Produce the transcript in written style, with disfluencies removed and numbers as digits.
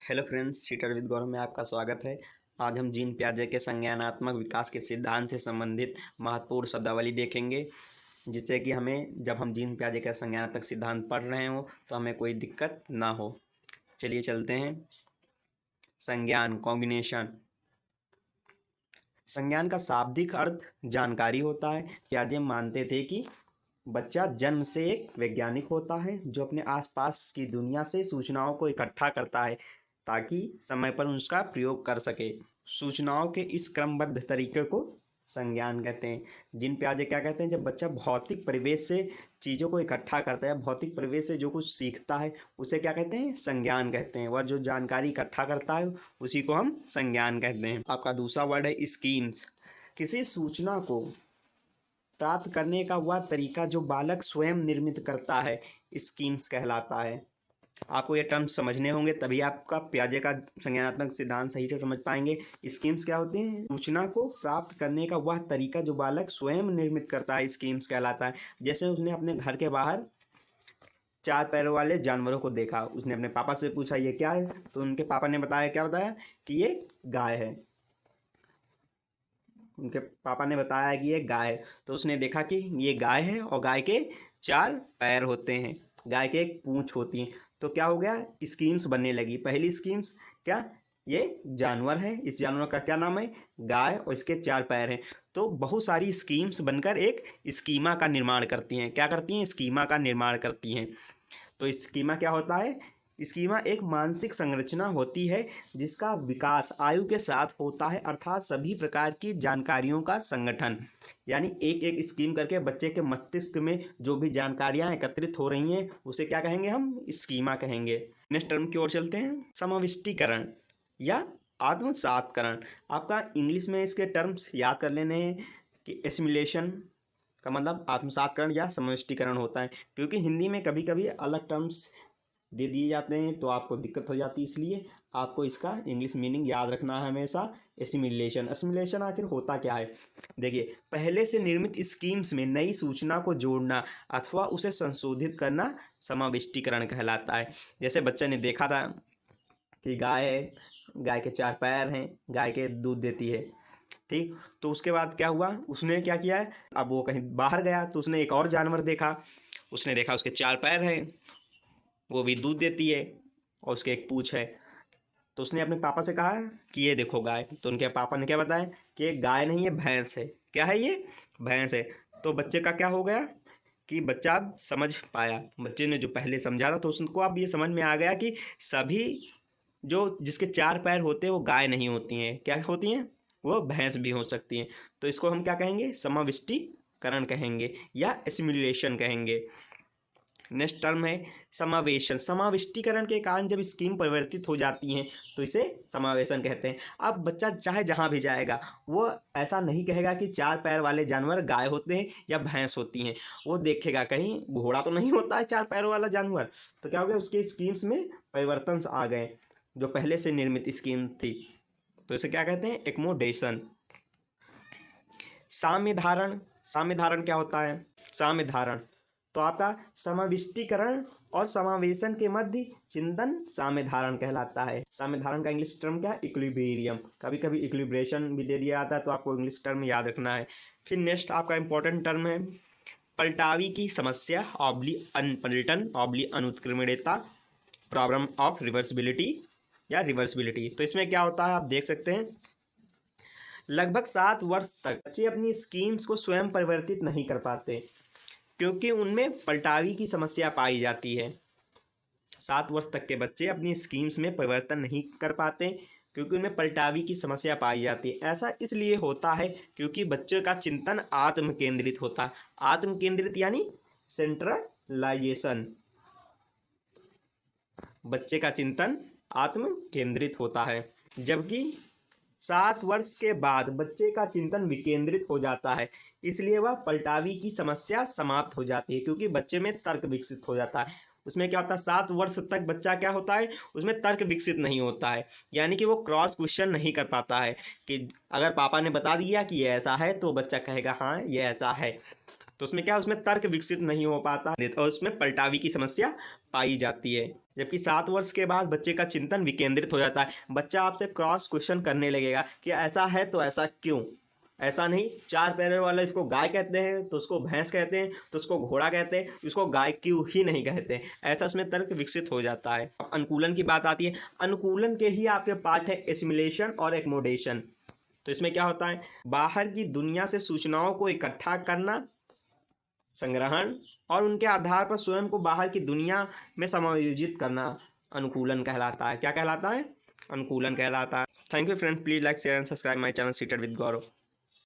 Hello friends, seater with गौरव में आपका स्वागत है। आज हम जीन पियाजे के संज्ञानात्मक विकास के सिद्धांत से संबंधित महत्वपूर्ण शब्दावली देखेंगे, जिससे कि हमें जब हम जीन पियाजे का संज्ञानात्मक सिद्धांत पढ़ रहे हो तो हमें कोई दिक्कत ना हो। चलिए चलते हैं। संज्ञान, कॉग्निशन। संज्ञान का शाब्दिक अर्थ जानकारी होता है। पियाजे मानते थे कि बच्चा जन्म से एक वैज्ञानिक होता है जो अपने आसपास की दुनिया से सूचनाओं को इकट्ठा करता है ताकि समय पर उसका प्रयोग कर सके। सूचनाओं के इस क्रमबद्ध तरीके को संज्ञान कहते हैं। जीन पियाजे क्या कहते हैं, जब बच्चा भौतिक परिवेश से चीज़ों को इकट्ठा करता है, भौतिक परिवेश से जो कुछ सीखता है उसे क्या कहते हैं, संज्ञान कहते हैं। वह जो जानकारी इकट्ठा करता है उसी को हम संज्ञान कहते हैं। आपका दूसरा वर्ड है स्कीम्स। किसी सूचना को प्राप्त करने का वह तरीका जो बालक स्वयं निर्मित करता है स्कीम्स कहलाता है। आपको ये टर्म्स समझने होंगे, तभी आपका पियाजे का संज्ञानात्मक सिद्धांत सही से समझ पाएंगे। स्कीम्स क्या होती हैं? सूचना को प्राप्त करने का वह तरीका जो बालक स्वयं निर्मित करता है स्कीम्स कहलाता है। जैसे उसने अपने घर के बाहर 4 पैरों वाले जानवरों को देखा, उसने अपने पापा से पूछा ये क्या है, तो उनके पापा ने बताया, क्या बताया कि ये गाय है। उनके पापा ने बताया कि ये गाय है, तो उसने देखा कि ये गाय है और गाय के 4 पैर होते हैं, गाय के एक पूंछ होती है। तो क्या हो गया, स्कीम्स बनने लगी। पहली स्कीम्स क्या, ये जानवर है, इस जानवर का क्या नाम है, गाय, और इसके 4 पैर हैं। तो बहुत सारी स्कीम्स बनकर एक स्कीमा का निर्माण करती हैं। क्या करती हैं? स्कीमा का निर्माण करती हैं। तो स्कीमा क्या होता है? स्कीमा एक मानसिक संरचना होती है जिसका विकास आयु के साथ होता है, अर्थात सभी प्रकार की जानकारियों का संगठन। यानी एक एक स्कीम करके बच्चे के मस्तिष्क में जो भी जानकारियां एकत्रित हो रही हैं उसे क्या कहेंगे, हम स्कीमा कहेंगे। नेक्स्ट टर्म की ओर चलते हैं, समाविष्टीकरण या आत्मसात्करण। आपका इंग्लिश में इसके टर्म्स याद कर लेने हैं कि एसिमिलेशन का मतलब आत्मसात्करण या समाविष्टीकरण होता है, क्योंकि हिंदी में कभी कभी अलग टर्म्स दे दिए जाते हैं तो आपको दिक्कत हो जाती है। इसलिए आपको इसका इंग्लिश मीनिंग याद रखना है हमेशा, एसिमिलेशन। एसिमिलेशन आखिर होता क्या है? देखिए, पहले से निर्मित स्कीम्स में नई सूचना को जोड़ना अथवा उसे संशोधित करना समाविष्टीकरण कहलाता है। जैसे बच्चे ने देखा था कि गाय है, गाय के 4 पैर हैं, गाय के दूध देती है, ठीक। तो उसके बाद क्या हुआ, उसने क्या किया है, अब वो कहीं बाहर गया तो उसने एक और जानवर देखा, उसने देखा उसके 4 पैर हैं, वो भी दूध देती है और उसके एक पूँछ है। तो उसने अपने पापा से कहा कि ये देखो गाय। तो उनके पापा ने क्या बताया कि ये गाय नहीं, ये भैंस है। क्या है ये? भैंस है। तो बच्चे का क्या हो गया कि बच्चा अब समझ पाया, बच्चे ने जो पहले समझा था तो उसको अब ये समझ में आ गया कि सभी जो जिसके 4 पैर होते हैं वो गाय नहीं होती हैं, क्या होती हैं, वो भैंस भी हो सकती हैं। तो इसको हम क्या कहेंगे, समाविष्टीकरण कहेंगे या एसिमिलेशन कहेंगे। नेक्स्ट टर्म है समावेशन। समाविष्टीकरण के कारण जब स्कीम परिवर्तित हो जाती हैं तो इसे समावेशन कहते हैं। अब बच्चा चाहे जहाँ भी जाएगा वो ऐसा नहीं कहेगा कि 4 पैर वाले जानवर गाय होते हैं या भैंस होती हैं, वो देखेगा कहीं घोड़ा तो नहीं होता है 4 पैरों वाला जानवर। तो क्या हो गया, उसके स्कीम्स में परिवर्तन आ गए जो पहले से निर्मित स्कीम थी। तो इसे क्या कहते हैं, एक्मोडेशन। साम्य धारण। साम्य धारण क्या होता है? साम्य धारण तो आपका समाविष्टीकरण और समावेशन के मध्य चिंतन साम्य धारण कहलाता है। साम्य धारण का इंग्लिश टर्म क्या है, इक्विलिब्रियम। कभी कभी इक्विलिब्रेशन भी दे दिया जाता है, तो आपको इंग्लिश टर्म याद रखना है। फिर नेक्स्ट आपका इंपॉर्टेंट टर्म है पलटावी की समस्या पलटन अनुत्क्रमणीयता, प्रॉब्लम ऑफ रिवर्सिबिलिटी या रिवर्सिबिलिटी। तो इसमें क्या होता है आप देख सकते हैं, लगभग 7 वर्ष तक बच्चे अपनी स्कीम्स को स्वयं परिवर्तित नहीं कर पाते क्योंकि उनमें पलटावी की समस्या पाई जाती है। 7 वर्ष तक के बच्चे अपनी स्कीम्स में परिवर्तन नहीं कर पाते क्योंकि उनमें पलटावी की समस्या पाई जाती है। ऐसा इसलिए होता है क्योंकि बच्चों का चिंतन आत्म केंद्रित होता है। आत्म केंद्रित यानी सेंट्रलाइजेशन। बच्चे का चिंतन आत्म केंद्रित होता है, जबकि 7 वर्ष के बाद बच्चे का चिंतन विकेंद्रित हो जाता है, इसलिए वह पलटावी की समस्या समाप्त हो जाती है क्योंकि बच्चे में तर्क विकसित हो जाता है। उसमें क्या होता है, 7 वर्ष तक बच्चा क्या होता है, उसमें तर्क विकसित नहीं होता है, यानी कि वो क्रॉस क्वेश्चन नहीं कर पाता है कि अगर पापा ने बता दिया कि ये ऐसा है तो बच्चा कहेगा हाँ ये ऐसा है। तो उसमें क्या, उसमें तर्क विकसित नहीं हो पाता और उसमें पलटावी की समस्या पाई जाती है। जबकि 7 वर्ष के बाद बच्चे का चिंतन विकेंद्रित हो जाता है, बच्चा आपसे क्रॉस क्वेश्चन करने लगेगा कि ऐसा है तो ऐसा क्यों, ऐसा नहीं, 4 पैरों वाला इसको गाय कहते हैं तो उसको भैंस कहते हैं, तो उसको घोड़ा कहते हैं, इसको गाय क्यों ही नहीं कहते, ऐसा उसमें तर्क विकसित हो जाता है। अनुकूलन की बात आती है, अनुकूलन के ही आपके पार्ट है एसिमिलेशन और एक्मोडेशन। तो इसमें क्या होता है, बाहर की दुनिया से सूचनाओं को इकट्ठा करना, संग्रहण और उनके आधार पर स्वयं को बाहर की दुनिया में समायोजित करना अनुकूलन कहलाता है। क्या कहलाता है, अनुकूलन कहलाता है। Thank you friend, please like share and subscribe my channel seated with Gaurav.